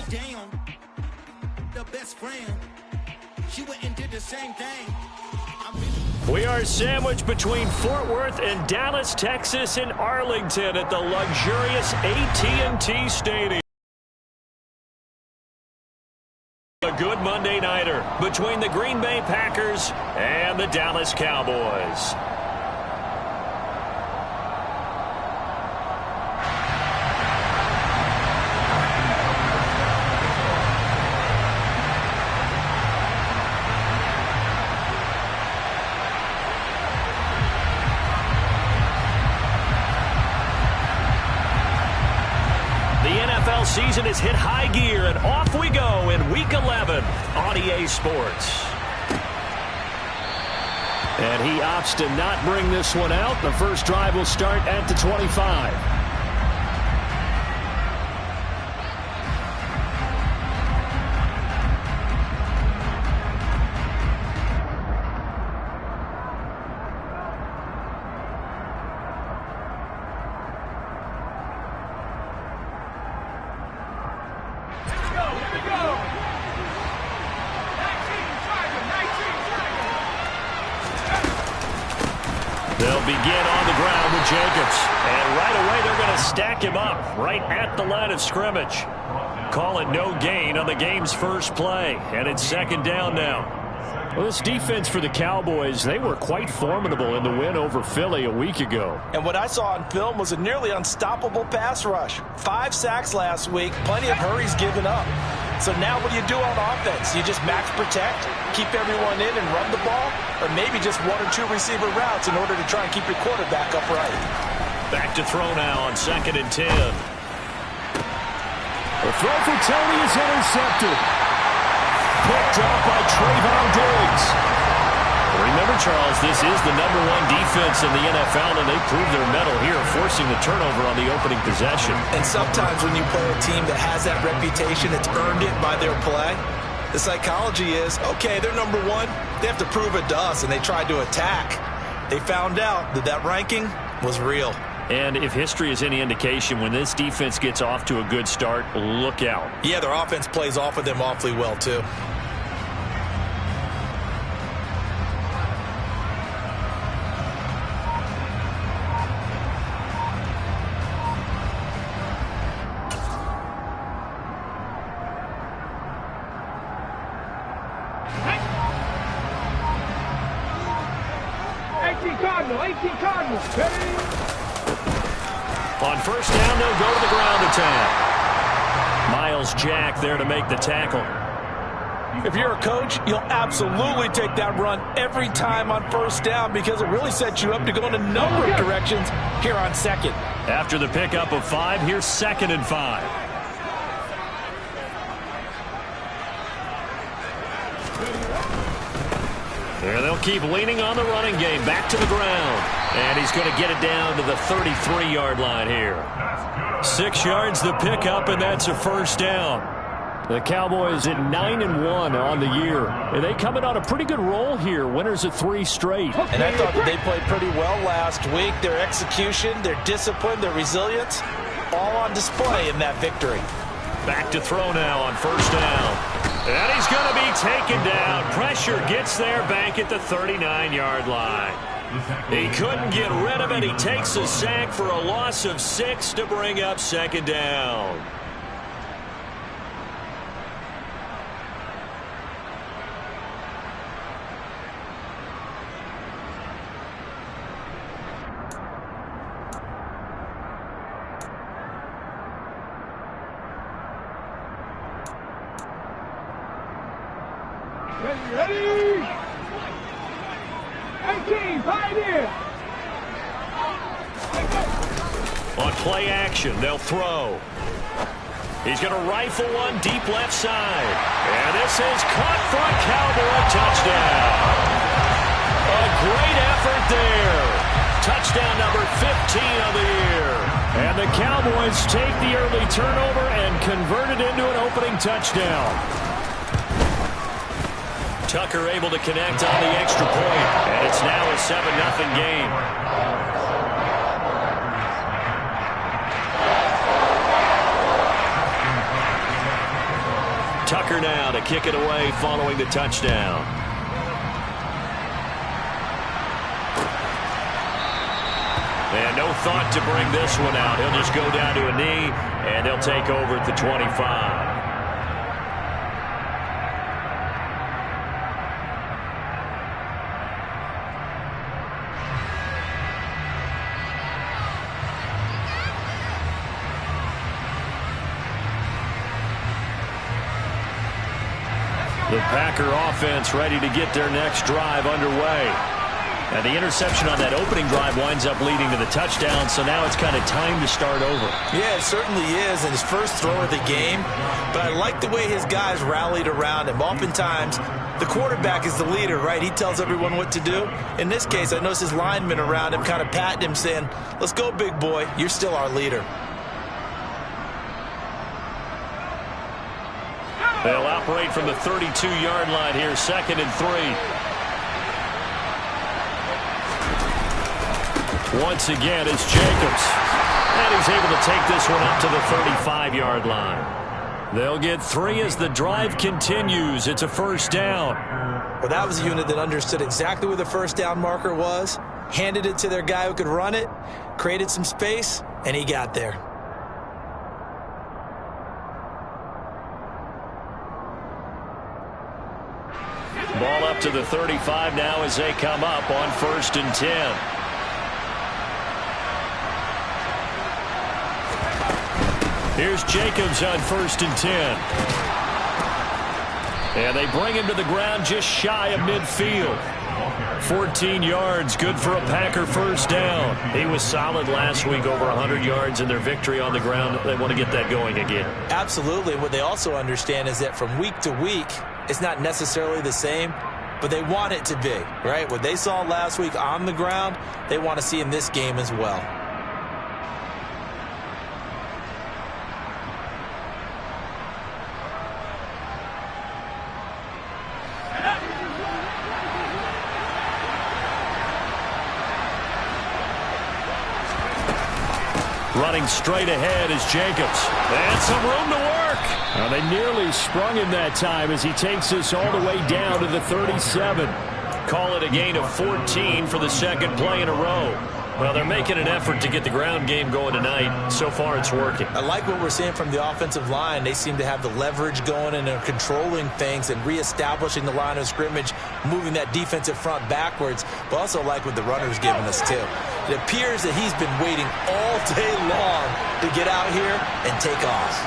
Damn, the best friend. She went and did the same thing. We are sandwiched between Fort Worth and Dallas, Texas, and Arlington at the luxurious AT&T Stadium. A good Monday nighter between the Green Bay Packers and the Dallas Cowboys. Season has hit high gear, and off we go in Week 11 on EA Sports. And he opts to not bring this one out. The first drive will start at the 25. They'll begin on the ground with Jacobs. And right away, they're going to stack him up right at the line of scrimmage. Call it no gain on the game's first play. And it's second down now. Well, this defense for the Cowboys, they were quite formidable in the win over Philly a week ago. And what I saw on film was a nearly unstoppable pass rush. 5 sacks last week, plenty of hurries given up. So now what do you do on offense? You just max protect, keep everyone in and run the ball, or maybe just 1 or 2 receiver routes in order to try and keep your quarterback upright. Back to throw now on 2nd and 10. The throw for Tony is intercepted. Picked up by Trayvon Diggs. Remember, Charles, this is the #1 defense in the NFL, and they proved their mettle here, forcing the turnover on the opening possession. And sometimes when you play a team that has that reputation, it's earned it by their play. The psychology is, okay, they're #1. They have to prove it to us, and they tried to attack. They found out that that ranking was real. And if history is any indication, when this defense gets off to a good start, look out. Yeah, their offense plays off of them awfully well, too. On first down, they'll go to the ground attack. Myles Jack there to make the tackle. If you're a coach, you'll absolutely take that run every time on first down because it really sets you up to go in a number of directions here on second. After the pickup of 5, here's 2nd and 5. There they'll keep leaning on the running game. Back to the ground. And he's going to get it down to the 33-yard line here. 6 yards the pickup, and that's a first down. The Cowboys at 9-1 on the year. And they coming on a pretty good roll here. Winners of 3 straight. And I thought that they played pretty well last week. Their execution, their discipline, their resilience, all on display in that victory. Back to throw now on first down. And he's going to be taken down. Pressure gets there back at the 39-yard line. He couldn't get rid of it. He takes a sack for a loss of 6 to bring up second down. Ready? 18, Pioneer. On play action, they'll throw. He's going to rifle one deep left side. And this is caught for a Cowboy touchdown. A great effort there. Touchdown number 15 of the year. And the Cowboys take the early turnover and convert it into an opening touchdown. Tucker able to connect on the extra point. And it's now a 7-0 game. Packer now to kick it away following the touchdown. And no thought to bring this one out. He'll just go down to a knee, and they'll take over at the 25. The Packer offense ready to get their next drive underway. And the interception on that opening drive winds up leading to the touchdown, so now it's kind of time to start over. Yeah, it certainly is, and his first throw of the game. But I like the way his guys rallied around him. Oftentimes, the quarterback is the leader, right? He tells everyone what to do. In this case, I noticed his linemen around him kind of patting him, saying, "Let's go, big boy. You're still our leader." They'll operate from the 32-yard line here, 2nd and 3. Once again, it's Jacobs. And he's able to take this one up to the 35-yard line. They'll get 3 as the drive continues. It's a first down. Well, that was a unit that understood exactly where the first down marker was, handed it to their guy who could run it, created some space, and he got there. Ball up to the 35 now as they come up on 1st and 10. Here's Jacobs on 1st and 10. And they bring him to the ground just shy of midfield. 14 yards, good for a Packer first down. He was solid last week, over 100 yards in their victory on the ground. They want to get that going again. Absolutely. What they also understand is that from week to week, it's not necessarily the same, but they want it to be, right? What they saw last week on the ground, they want to see in this game as well. Running straight ahead is Jacobs. And some room to work. Well, they nearly sprung him that time as he takes this all the way down to the 37. Call it a gain of 14 for the second play in a row. Well, they're making an effort to get the ground game going tonight. So far, it's working. I like what we're seeing from the offensive line. They seem to have the leverage going and they're controlling things and reestablishing the line of scrimmage, moving that defensive front backwards, but also like what the runner's giving us, too. It appears that he's been waiting all day long to get out here and take off.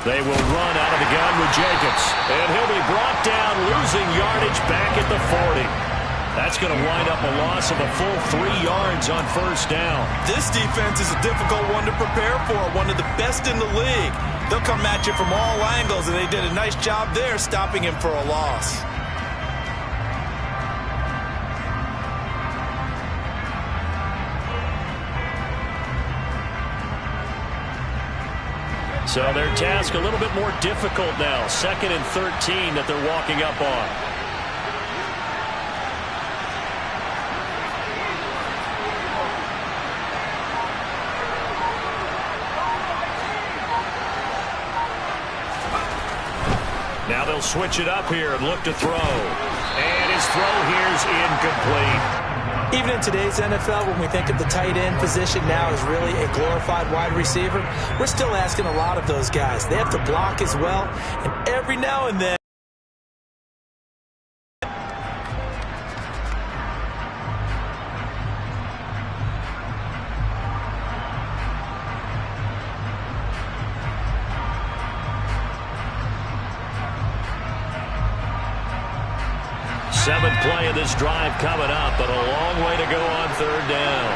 They will run out of the gun with Jacobs. And he'll be brought down, losing yardage back at the 40. That's going to wind up a loss of a full 3 yards on first down. This defense is a difficult one to prepare for, one of the best in the league. They'll come at you from all angles, and they did a nice job there stopping him for a loss. So their task a little bit more difficult now. 2nd and 13 that they're walking up on. Now they'll switch it up here and look to throw. And his throw here's incomplete. Even in today's NFL, when we think of the tight end position now as really a glorified wide receiver, we're still asking a lot of those guys. They have to block as well, and every now and then, Seventh play of this drive coming up, but a long way to go on third down.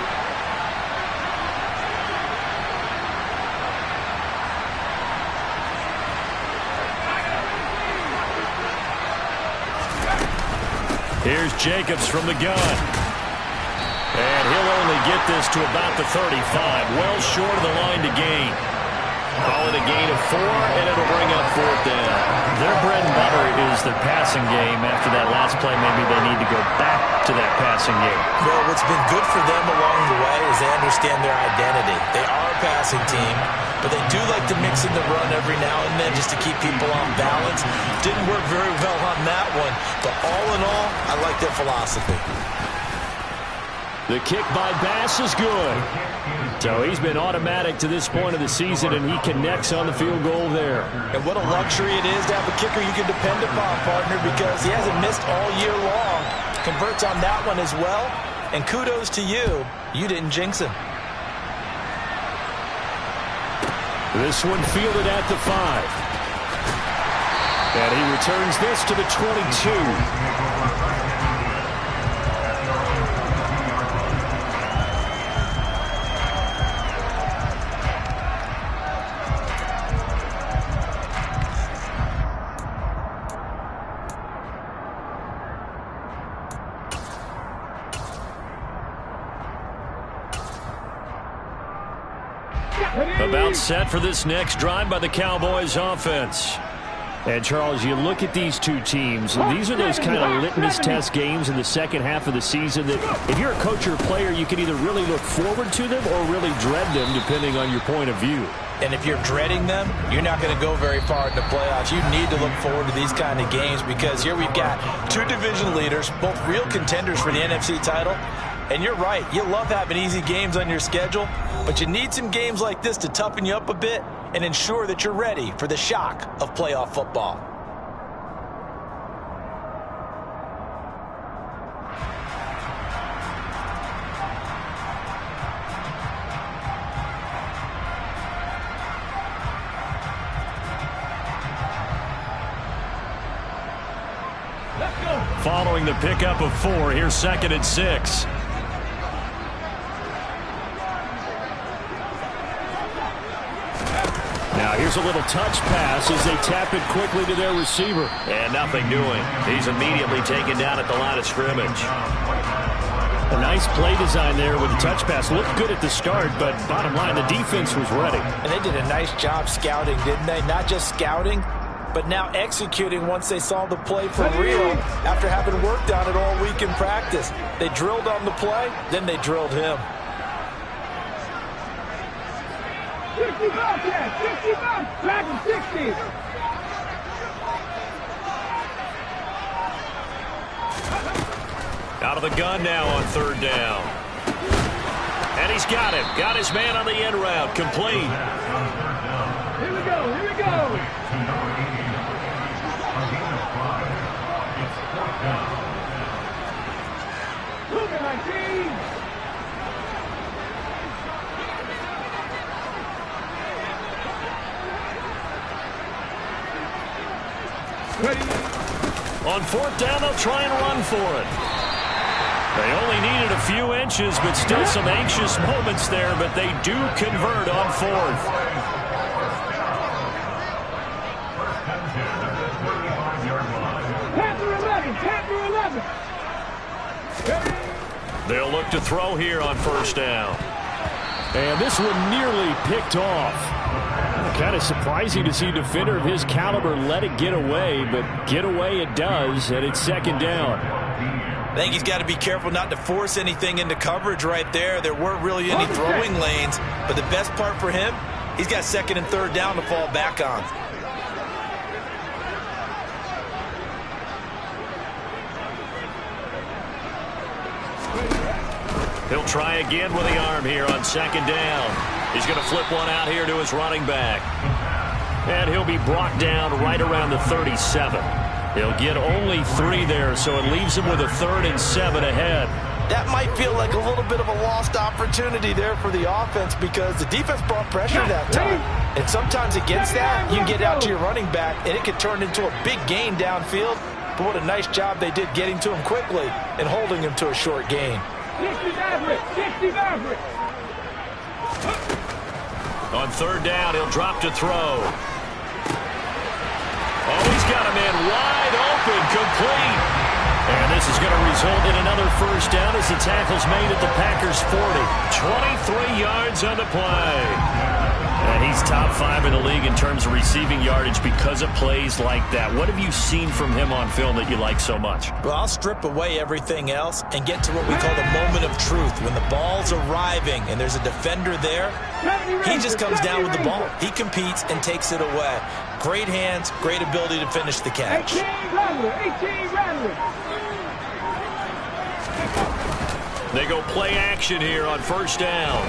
Here's Jacobs from the gun. And he'll only get this to about the 35, well short of the line to gain. Call it a gain of 4, and it'll bring up fourth down. Their bread and butter is their passing game. After that last play, maybe they need to go back to that passing game? Well, what's been good for them along the way is they understand their identity. They are a passing team, but they do like to mix in the run every now and then just to keep people on balance. Didn't work very well on that one, but all in all, I like their philosophy. The kick by Bass is good. So he's been automatic to this point of the season, and he connects on the field goal there. And what a luxury it is to have a kicker you can depend upon, partner, because he hasn't missed all year long. Converts on that one as well, and kudos to you. You didn't jinx him. This one fielded at the 5. And he returns this to the 22. About set for this next drive by the Cowboys offense. And, Charles, you look at these two teams, and these are those kind of litmus test games in the second half of the season that if you're a coach or a player, you can either really look forward to them or really dread them, depending on your point of view. And if you're dreading them, you're not going to go very far in the playoffs. You need to look forward to these kind of games because here we've got two division leaders, both real contenders for the NFC title. And you're right, you love having easy games on your schedule, but you need some games like this to toughen you up a bit and ensure that you're ready for the shock of playoff football. Following the pickup of 4, here's 2nd and 6. Now here's a little touch pass as they tap it quickly to their receiver. And nothing doing. He's immediately taken down at the line of scrimmage. A nice play design there with the touch pass. Looked good at the start, but bottom line, the defense was ready. And they did a nice job scouting, didn't they? Not just scouting, but now executing once they saw the play for real after having worked on it all week in practice. They drilled on the play, then they drilled him. 60 Bobcats, 60 Bobcats, back to 60. Out of the gun now on 3rd down. And he's got him. Got his man on the end route. Complete. Here we go, here we go. Look at my team. On 4th down, they'll try and run for it. They only needed a few inches, but still some anxious moments there, but they do convert on 4th. Panther 11. They'll look to throw here on 1st down. And this one nearly picked off. Kind of surprising to see a defender of his caliber let it get away, but get away it does, and it's 2nd down. I think he's got to be careful not to force anything into coverage right there. There weren't really any throwing lanes, but the best part for him, he's got 2nd and 3rd down to fall back on. He'll try again with the arm here on 2nd down. He's going to flip one out here to his running back. And he'll be brought down right around the 37. He'll get only 3 there, so it leaves him with a 3rd and 7 ahead. That might feel like a little bit of a lost opportunity there for the offense because the defense brought pressure that time. And sometimes against that, you get out to your running back, and it can turn into a big gain downfield. But what a nice job they did getting to him quickly and holding him to a short gain. 60 Maverick, 60 Maverick. On 3rd down, he'll drop to throw. Oh, he's got him in wide open, complete. And this is going to result in another 1st down as the tackle's made at the Packers' 40. 23 yards on the play. And he's top 5 in the league in terms of receiving yardage because of plays like that. What have you seen from him on film that you like so much? Well, I'll strip away everything else and get to what we call the moment of truth. When the ball's arriving and there's a defender there, he just comes down with the ball. He competes and takes it away. Great hands, great ability to finish the catch. 18 Rattler. They go play action here on first down.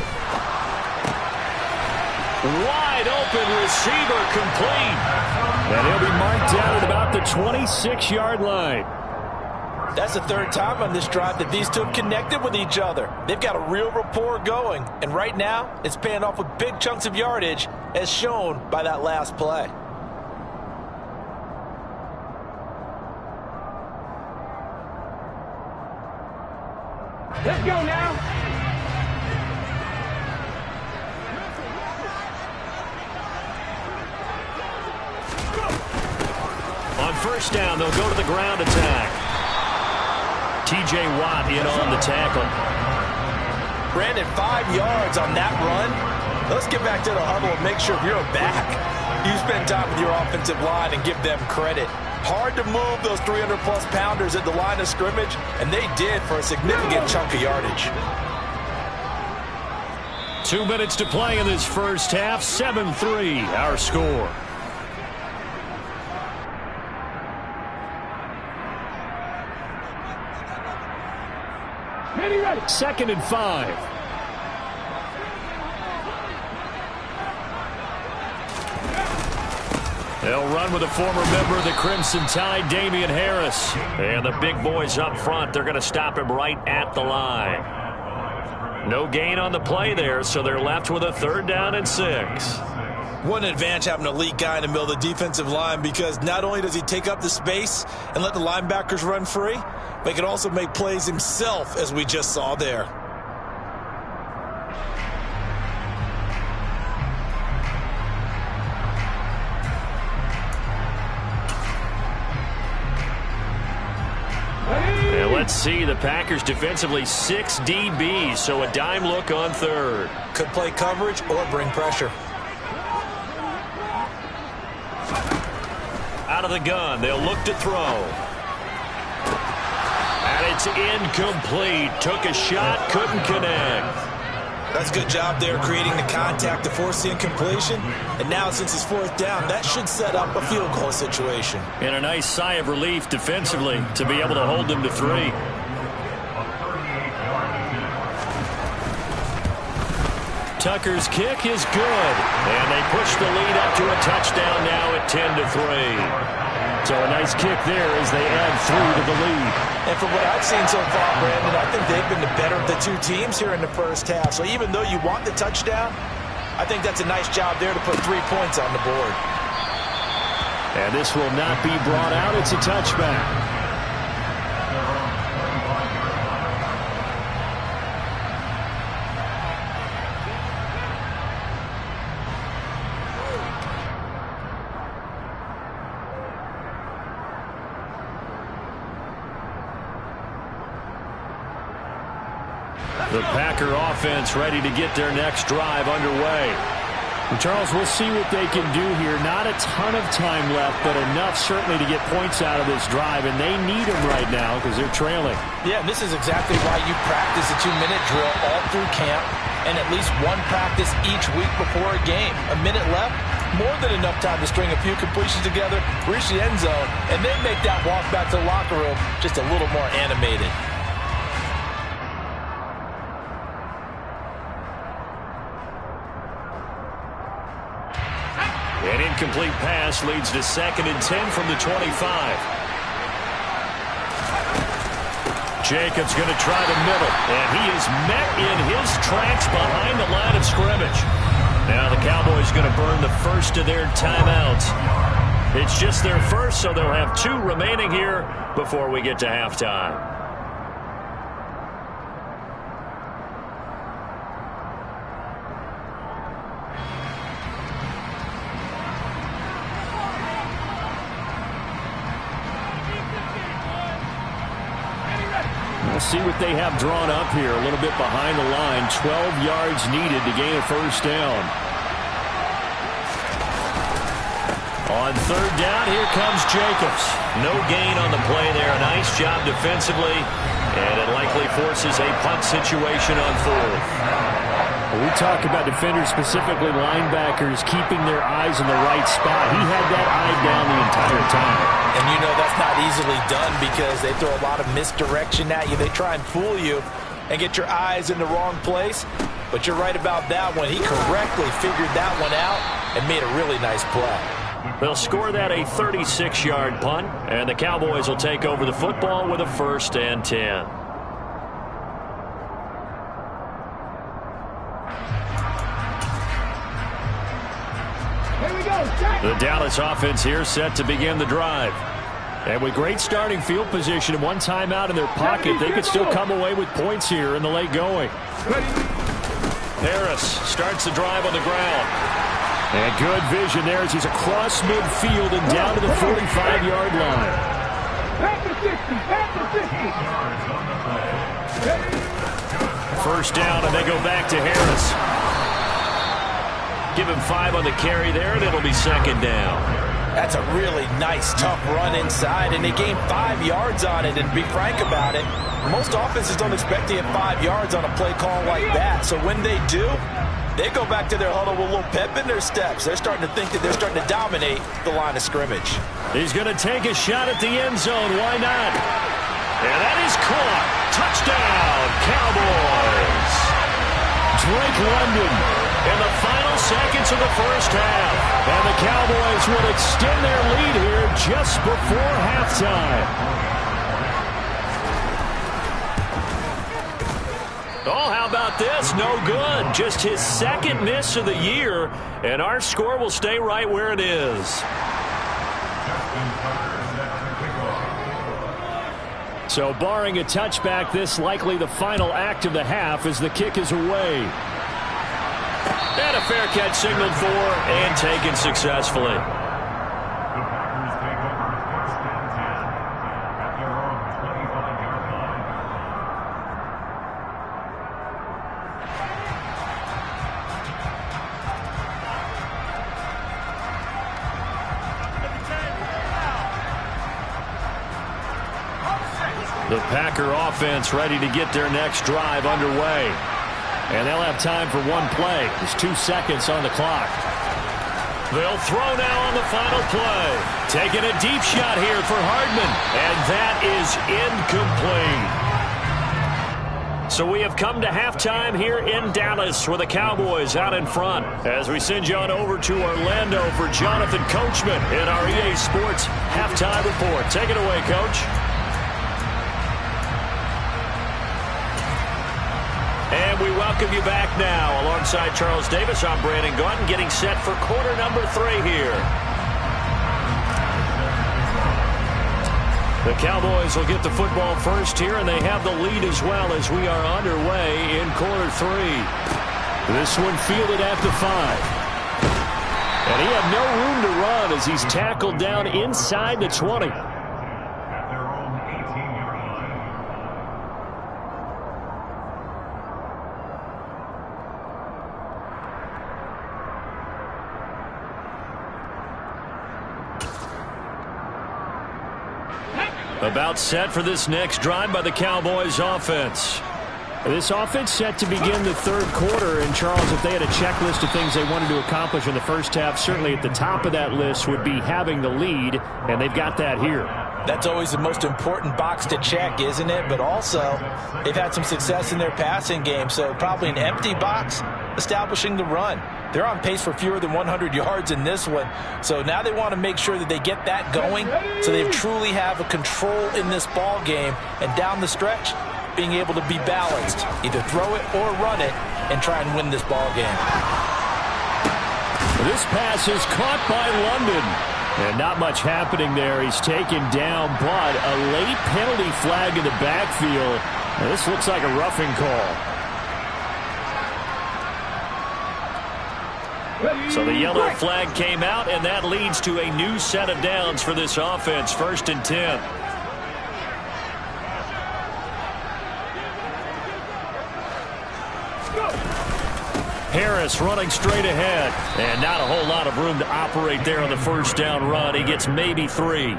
Wide open receiver complete. And he'll be marked down at about the 26-yard line. That's the third time on this drive that these two have connected with each other. They've got a real rapport going. And right now, it's paying off with big chunks of yardage, as shown by that last play. Let's go now. On first down, they'll go to the ground attack. T.J. Watt in on the tackle. Brandon, 5 yards on that run. Let's get back to the huddle and make sure you're back. You spend time with your offensive line and give them credit. Hard to move those 300-plus pounders at the line of scrimmage, and they did for a significant chunk of yardage. 2 minutes to play in this first half. 7-3, our score. Ready. 2nd and 5. They'll run with a former member of the Crimson Tide, Damian Harris. And the big boys up front, they're going to stop him right at the line. No gain on the play there, so they're left with a 3rd down and 6. What an advantage having an elite guy in the middle of the defensive line, because not only does he take up the space and let the linebackers run free, but he can also make plays himself, as we just saw there. And let's see, the Packers defensively 6 DBs, so a dime look on 3rd. Could play coverage or bring pressure. Out of the gun, they'll look to throw. And it's incomplete. Took a shot, couldn't connect. That's a good job there, creating the contact to force the incompletion. And now, since it's 4th down, that should set up a field goal situation. And a nice sigh of relief defensively to be able to hold them to 3. Tucker's kick is good. And they push the lead up to a touchdown now at 10-3. So a nice kick there as they add 3 to the lead. And from what I've seen so far, Brandon, I think they've been the better of the two teams here in the first half. So even though you want the touchdown, I think that's a nice job there to put 3 points on the board. And this will not be brought out. It's a touchback. The Packer offense ready to get their next drive underway. And Charles, we'll see what they can do here. Not a ton of time left, but enough certainly to get points out of this drive, and they need them right now because they're trailing. Yeah, and this is exactly why you practice a 2-minute drill all through camp and at least one practice each week before a game. A minute left, more than enough time to string a few completions together, reach the end zone, and then make that walk back to the locker room just a little more animated. An incomplete pass leads to 2nd and 10 from the 25. Jacobs going to try the middle, and he is met in his tracks behind the line of scrimmage. Now the Cowboys going to burn the first of their timeouts. It's just their first, so they'll have 2 remaining here before we get to halftime. We'll see what they have drawn up here. A little bit behind the line. 12 yards needed to gain a first down. On third down, here comes Jacobs. No gain on the play there. A nice job defensively, and it likely forces a punt situation on fourth. We talk about defenders, specifically linebackers, keeping their eyes in the right spot. He had that eye down the entire time. And you know that's not easily done because they throw a lot of misdirection at you. They try and fool you and get your eyes in the wrong place. But you're right about that one. He correctly figured that one out and made a really nice play. They'll score that a 36-yard punt, and the Cowboys will take over the football with a 1st and 10. The Dallas offense here set to begin the drive. And with great starting field position and one timeout in their pocket, they could still come away with points here in the late going. Harris starts the drive on the ground. And good vision there as he's across midfield and down to the 45-yard line. First down, and they go back to Harris. Give him 5 on the carry there, and it'll be 2nd down. That's a really nice, tough run inside, and they gained 5 yards on it. And to be frank about it, most offenses don't expect to get 5 yards on a play call like that. So when they do, they go back to their huddle with a little pep in their steps. They're starting to think that they're starting to dominate the line of scrimmage. He's going to take a shot at the end zone. Why not? And that is caught. Touchdown, Cowboys. Drake London in the final seconds of the first half. And the Cowboys will extend their lead here just before halftime. Oh, how about this? No good. Just his 2nd miss of the year, and our score will stay right where it is. So barring a touchback, this likely the final act of the half as the kick is away. And a fair catch signaled for and taken successfully. The Packer offense ready to get their next drive underway. And they'll have time for one play. There's 2 seconds on the clock. They'll throw now on the final play. Taking a deep shot here for Hardman. And that is incomplete. So we have come to halftime here in Dallas with the Cowboys out in front. As we send you on over to Orlando for Jonathan Coachman in our EA Sports Halftime Report. Take it away, Coach. And we welcome you back now. Alongside Charles Davis, I'm Brandon Gaudin, getting set for quarter number 3 here. The Cowboys will get the football first here, and they have the lead as well as we are underway in quarter 3. This one fielded at the 5. And he had no room to run as he's tackled down inside the 20. About set for this next drive by the Cowboys offense. This offense set to begin the 3rd quarter. And, Charles, if they had a checklist of things they wanted to accomplish in the first half, certainly at the top of that list would be having the lead, and they've got that here. That's always the most important box to check, isn't it? But also, they've had some success in their passing game, so probably an empty box establishing the run. They're on pace for fewer than 100 yards in this one, so now they want to make sure that they get that going so they truly have a control in this ball game, and down the stretch, being able to be balanced, either throw it or run it, and try and win this ball game. This pass is caught by London. And not much happening there. He's taken down, but a late penalty flag in the backfield. Now, this looks like a roughing call. So the yellow flag came out, and that leads to a new set of downs for this offense. 1st and 10. Harris running straight ahead. And not a whole lot of room to operate there on the first down run. He gets maybe 3.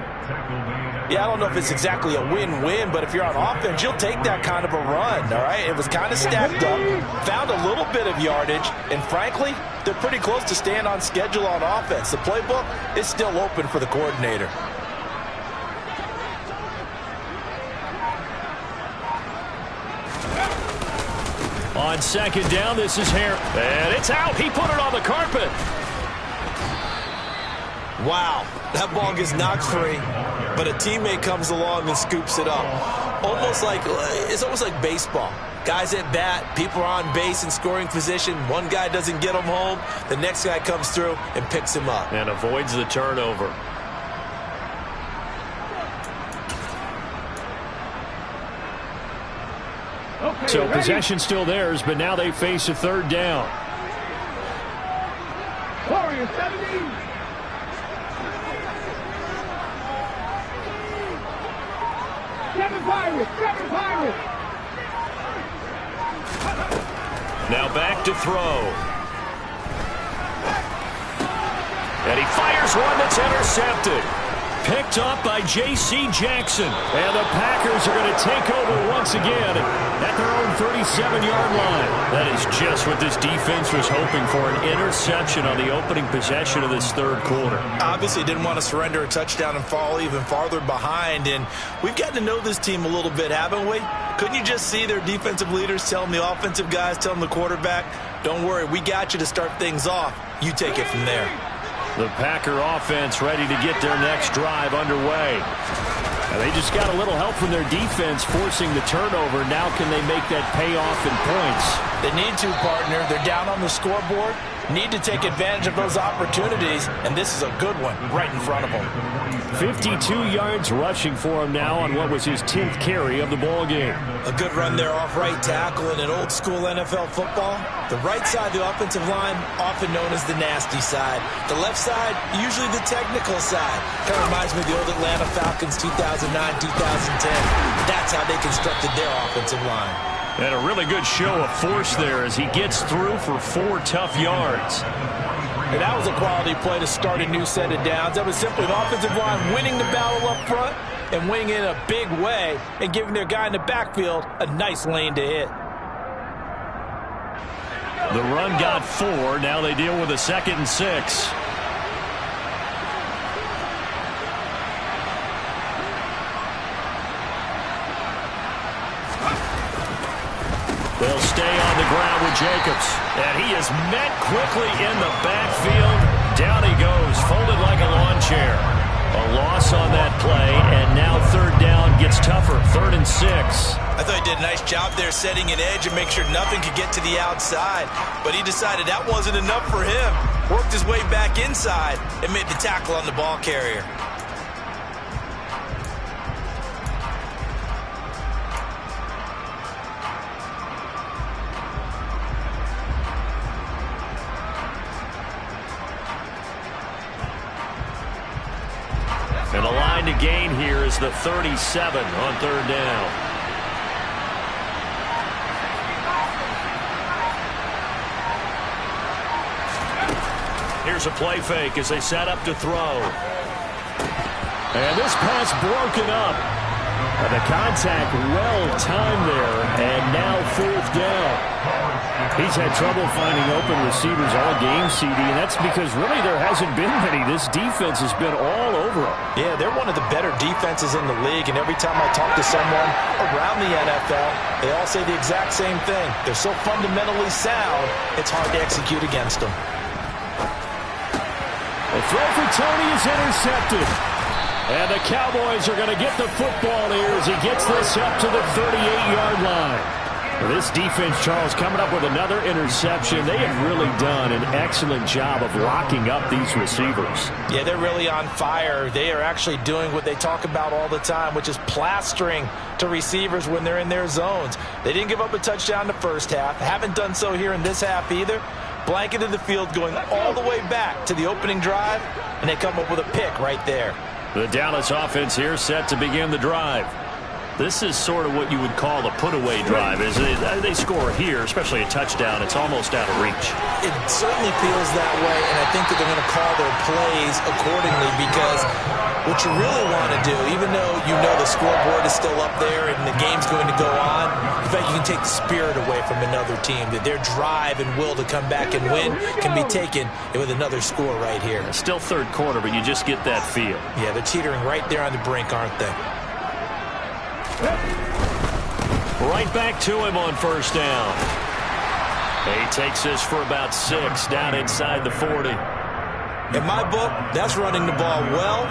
Yeah, I don't know if it's exactly a win-win, but if you're on offense, you'll take that kind of a run, all right? It was kind of stacked up, found a little bit of yardage, and frankly, they're pretty close to staying on schedule on offense. The playbook is still open for the coordinator. On second down, this is Harris. And it's out. He put it on the carpet. Wow, that ball gets knocked free, but a teammate comes along and scoops it up. It's almost like baseball. Guys at bat, people are on base in scoring position. One guy doesn't get him home. The next guy comes through and picks him up. And avoids the turnover. Okay, So ready? possession still theirs, but now they face a third down. Warriors 17. Seven Pirates. Now back to throw. And he fires one that's intercepted. Picked up by J.C. Jackson. And the Packers are going to take over once again at their own 37-yard line. That is just what this defense was hoping for, an interception on the opening possession of this third quarter. Obviously didn't want to surrender a touchdown and fall even farther behind, and we've gotten to know this team a little bit, haven't we? Couldn't you just see their defensive leaders telling the offensive guys, telling the quarterback, don't worry, we got you to start things off. You take it from there. The Packer offense ready to get their next drive underway. And they just got a little help from their defense forcing the turnover. Now can they make that pay off in points? They need to, partner. They're down on the scoreboard. Need to take advantage of those opportunities, and this is a good one right in front of them. 52 yards rushing for him now on what was his 10th carry of the ball game. A good run there off right tackle in an old-school NFL football. The right side of the offensive line, often known as the nasty side. The left side, usually the technical side. Kind of reminds me of the old Atlanta Falcons 2009-2010. That's how they constructed their offensive line. And a really good show of force there as he gets through for 4 tough yards. And that was a quality play to start a new set of downs. That was simply the offensive line winning the battle up front and winning in a big way and giving their guy in the backfield a nice lane to hit. The run got 4. Now they deal with a 2nd and 6. They'll stay on the ground with Jacobs. And he is met quickly in the backfield. Down he goes, folded like a lawn chair. A loss on that play, and now third down gets tougher. 3rd and 6. I thought he did a nice job there setting an edge and make sure nothing could get to the outside. But he decided that wasn't enough for him. Worked his way back inside and made the tackle on the ball carrier. And the line to gain here is the 37 on 3rd down. Here's a play fake as they set up to throw. And this pass broken up. And the contact well timed there. And now 4th down. He's had trouble finding open receivers all game, CD, and that's because really there hasn't been many. This defense has been all over them. Yeah, they're one of the better defenses in the league, and every time I talk to someone around the NFL, they all say the exact same thing. They're so fundamentally sound, it's hard to execute against them. The throw for Tony is intercepted. And the Cowboys are going to get the football here as he gets this up to the 38-yard line. This defense, Charles, coming up with another interception. They have really done an excellent job of locking up these receivers. Yeah, they're really on fire. They are actually doing what they talk about all the time, which is plastering to receivers when they're in their zones. They didn't give up a touchdown in the first half. Haven't done so here in this half either. Blanketed the field going all the way back to the opening drive, and they come up with a pick right there. The Dallas offense here set to begin the drive. This is sort of what you would call a put-away drive. As they score here, especially a touchdown, it's almost out of reach. It certainly feels that way, and I think that they're going to call their plays accordingly, because what you really want to do, even though you know the scoreboard is still up there and the game's going to go on, in fact, you can take the spirit away from another team, that their drive and will to come back and win can be taken with another score right here. It's still third quarter, but you just get that feel. Yeah, they're teetering right there on the brink, aren't they? Right back to him on first down. He takes this for about 6 down inside the 40. In my book, that's running the ball well,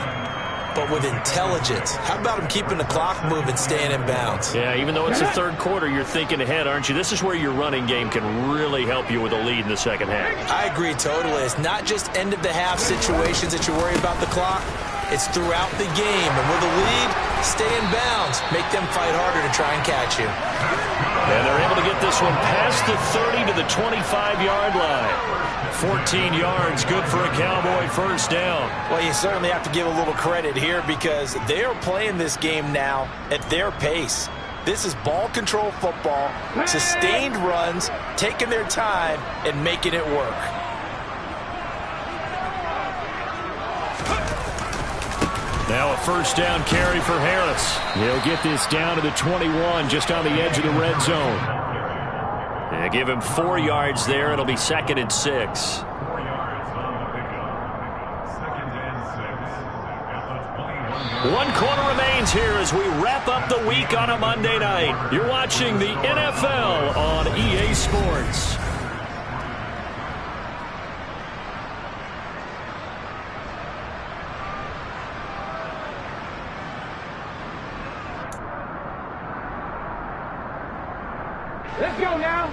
but with intelligence. How about him keeping the clock moving, staying in bounds? Yeah, even though it's the third quarter, you're thinking ahead, aren't you? This is where your running game can really help you with a lead in the second half. I agree totally. It's not just end-of-the-half situations that you worry about the clock. It's throughout the game. And with a lead, stay in bounds. Make them fight harder to try and catch you. And they're able to get this one past the 30 to the 25-yard line. 14 yards, good for a Cowboy first down. Well, you certainly have to give a little credit here, because they are playing this game now at their pace. This is ball control football, sustained runs, taking their time, and making it work. Now a first down carry for Harris. He'll get this down to the 21, just on the edge of the red zone. They give him 4 yards there. It'll be 2nd and 6. One quarter remains here as we wrap up the week on a Monday night. You're watching the NFL on EA Sports. Let's go now.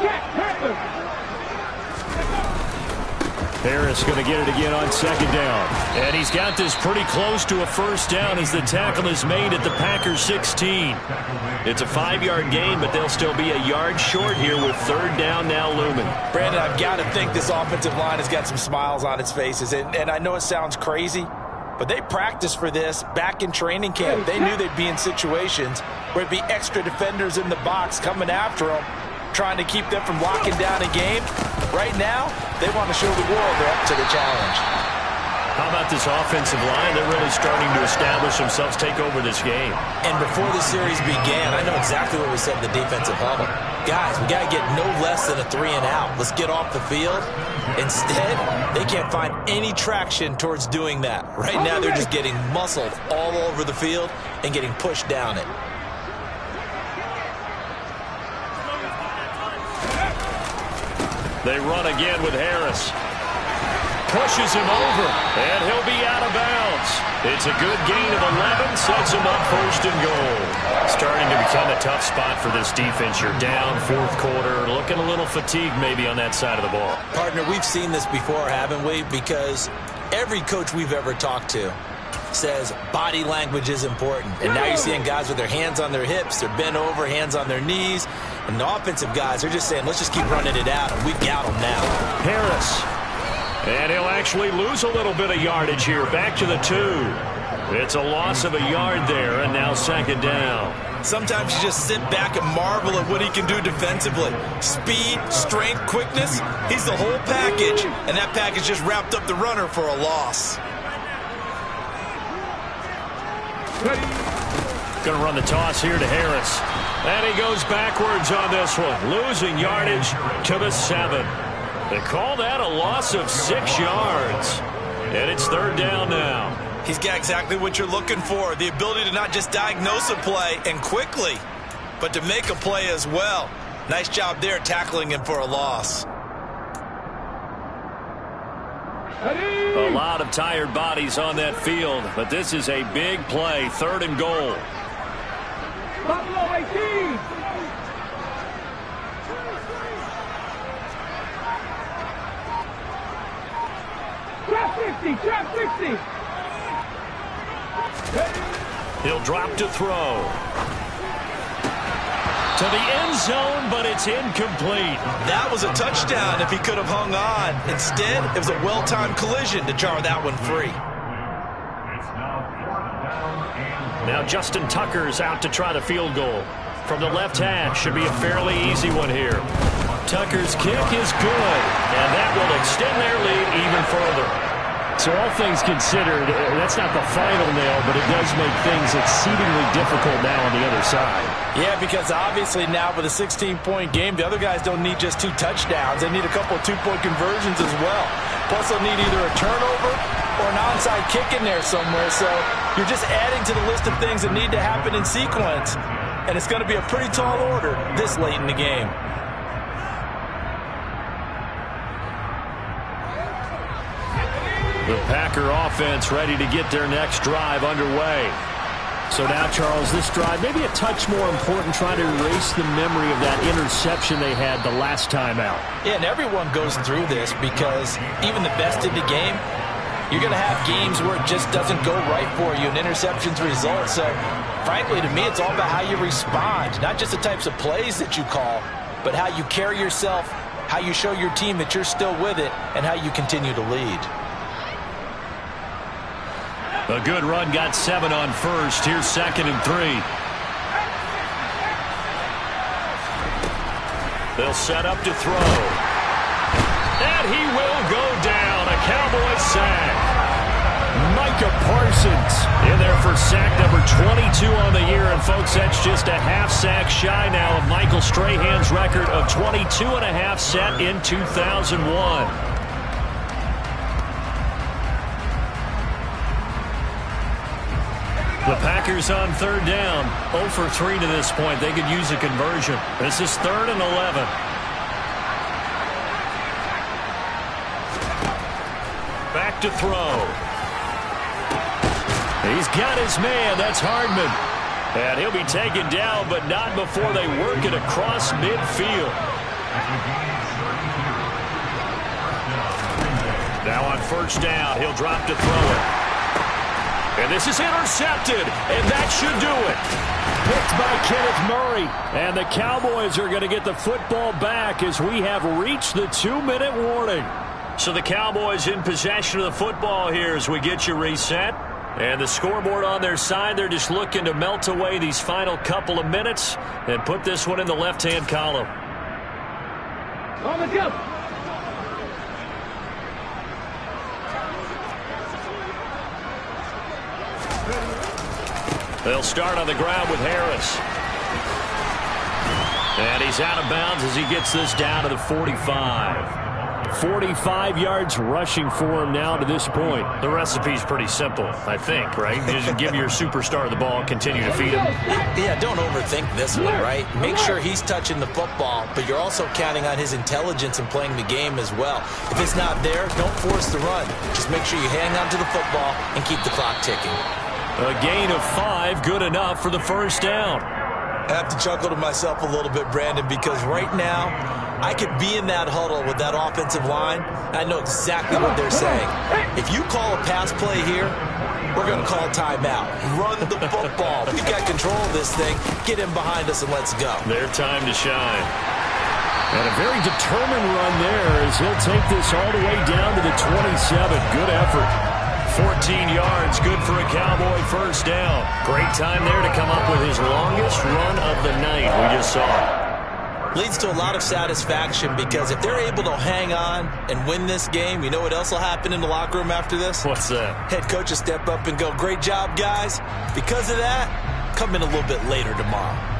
Jack Pepper. Harris going to get it again on 2nd down. And he's got this pretty close to a first down as the tackle is made at the Packers 16. It's a 5-yard gain, but they'll still be a yard short here with 3rd down now looming. Brandon, I've got to think this offensive line has got some smiles on its faces. And I know it sounds crazy, but they practiced for this back in training camp. They knew they'd be in situations where it'd be extra defenders in the box coming after them, trying to keep them from locking down a game. Right now, they want to show the world they're up to the challenge. How about this offensive line? They're really starting to establish themselves, take over this game. And before the series began, I know exactly what we said in the defensive huddle. Guys, we got to get no less than a 3-and-out. Let's get off the field. Instead, they can't find any traction towards doing that. Right now, they're just getting muscled all over the field and getting pushed down it. They run again with Harris. Pushes him over, and he'll be out of bounds. It's a good gain of 11, sets him up 1st and goal. Starting to become a tough spot for this defense. You're down 4th quarter, looking a little fatigued maybe on that side of the ball. Partner, we've seen this before, haven't we? Because every coach we've ever talked to says body language is important. And now you're seeing guys with their hands on their hips, they're bent over, hands on their knees. And the offensive guys are just saying, let's just keep running it out, and we've got them now. Harris. And he'll actually lose a little bit of yardage here. Back to the 2. It's a loss of a yard there, and now 2nd down. Sometimes you just sit back and marvel at what he can do defensively. Speed, strength, quickness, he's the whole package. And that package just wrapped up the runner for a loss. Going to run the toss here to Harris. And he goes backwards on this one, losing yardage to the 7. They call that a loss of 6 yards. And it's 3rd down now. He's got exactly what you're looking for, the ability to not just diagnose a play and quickly, but to make a play as well. Nice job there tackling him for a loss. A lot of tired bodies on that field, but this is a big play, 3rd and goal. Buffalo 18. Trap 60, trap 60. He'll drop to throw. To the end zone, but it's incomplete. That was a touchdown if he could have hung on. Instead, it was a well-timed collision to jar that one free. Now Justin Tucker's out to try the field goal. From the left hash, should be a fairly easy one here. Tucker's kick is good, and that will extend their lead even further. So all things considered, that's not the final nail, but it does make things exceedingly difficult now on the other side. Yeah, because obviously now with a 16-point game, the other guys don't need just 2 touchdowns. They need a couple of 2-point conversions as well. Plus, they'll need either a turnover or an onside kick in there somewhere. So you're just adding to the list of things that need to happen in sequence. And it's going to be a pretty tall order this late in the game. The Packer offense ready to get their next drive underway. So now, Charles, this drive maybe a touch more important, trying to erase the memory of that interception they had the last time out. Yeah, and everyone goes through this because even the best in the game, you're going to have games where it just doesn't go right for you and interceptions result. So, frankly, to me, it's all about how you respond, not just the types of plays that you call, but how you carry yourself, how you show your team that you're still with it, and how you continue to lead. A good run got 7 on first. Here's 2nd and 3. They'll set up to throw. And he will go down. A Cowboys sack. Micah Parsons in there for sack number 22 on the year. And, folks, that's just a half sack shy now of Michael Strahan's record of 22.5 set in 2001. The Packers on 3rd down. 0 for 3 to this point. They could use a conversion. This is 3rd and 11. Back to throw. He's got his man. That's Hardman. And he'll be taken down, but not before they work it across midfield. Now on 1st down, he'll drop to throw it. And this is intercepted, and that should do it. Picked by Kenneth Murray. And the Cowboys are going to get the football back as we have reached the 2-minute warning. So the Cowboys in possession of the football here as we get you reset. And the scoreboard on their side, they're just looking to melt away these final couple of minutes and put this one in the left-hand column. On the jump. They'll start on the ground with Harris. And he's out of bounds as he gets this down to the 45. 45 yards rushing for him now to this point. The recipe's pretty simple, I think, right? Just give your superstar the ball and continue to feed him. Yeah, don't overthink this one, right? Make sure he's touching the football, but you're also counting on his intelligence in playing the game as well. If it's not there, don't force the run. Just make sure you hang on to the football and keep the clock ticking. A gain of 5, good enough for the 1st down. I have to chuckle to myself a little bit, Brandon, because right now I could be in that huddle with that offensive line. I know exactly what they're saying. If you call a pass play here, we're going to call timeout. Run the football. We've got control of this thing. Get him behind us and let's go. Their time to shine. And a very determined run there as he'll take this all the way down to the 27. Good effort. 14 yards, good for a Cowboy 1st down. Great time there to come up with his longest run of the night. We just saw it. Leads to a lot of satisfaction because if they're able to hang on and win this game, you know what else will happen in the locker room after this? What's that? Head coach will step up and go, great job, guys. Because of that, come in a little bit later tomorrow.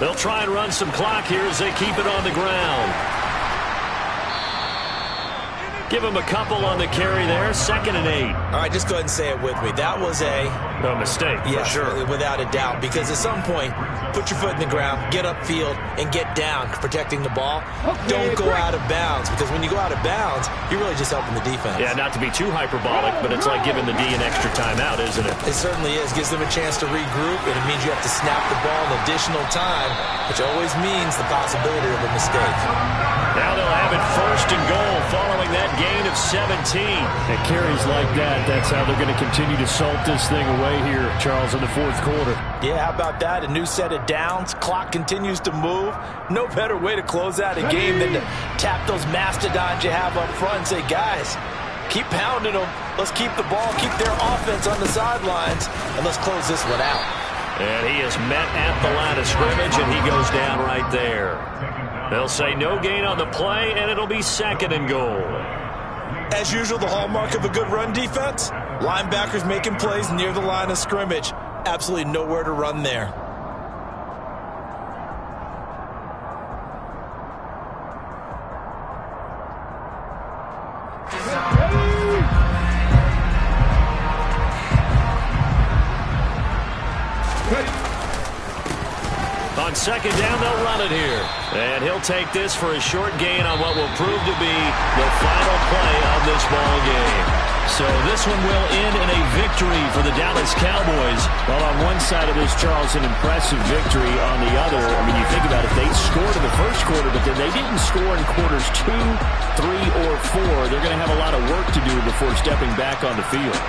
They'll try and run some clock here as they keep it on the ground. Give him a couple on the carry there. 2nd and 8. All right, just go ahead and say it with me. That was a mistake, yes, for sure. Without a doubt, because at some point, put your foot in the ground, get upfield, and get down, protecting the ball. Don't go out of bounds, because when you go out of bounds, you're really just helping the defense. Yeah, not to be too hyperbolic, but it's like giving the D an extra timeout, isn't it? It certainly is. Gives them a chance to regroup, and it means you have to snap the ball an additional time, which always means the possibility of a mistake. Now they'll have it 1st and goal following that gain of 17. And carries like that, that's how they're going to continue to salt this thing away here, Charles, in the fourth quarter. Yeah, how about that? A new set of downs. Clock continues to move. No better way to close out a game than to tap those mastodons you have up front and say, guys, keep pounding them. Let's keep the ball, keep their offense on the sidelines, and let's close this one out. And he is met at the line of scrimmage, and he goes down right there. They'll say no gain on the play, and it'll be 2nd and goal. As usual, the hallmark of a good run defense, linebackers making plays near the line of scrimmage. Absolutely nowhere to run there. On 2nd down, they'll run it here. And he'll take this for a short gain on what will prove to be the final play of this ball game. So this one will end in a victory for the Dallas Cowboys. Well, on one side of this, Charles, an impressive victory. On the other, I mean, you think about it, they scored in the first quarter, but then they didn't score in quarters 2, 3, or 4. They're going to have a lot of work to do before stepping back on the field.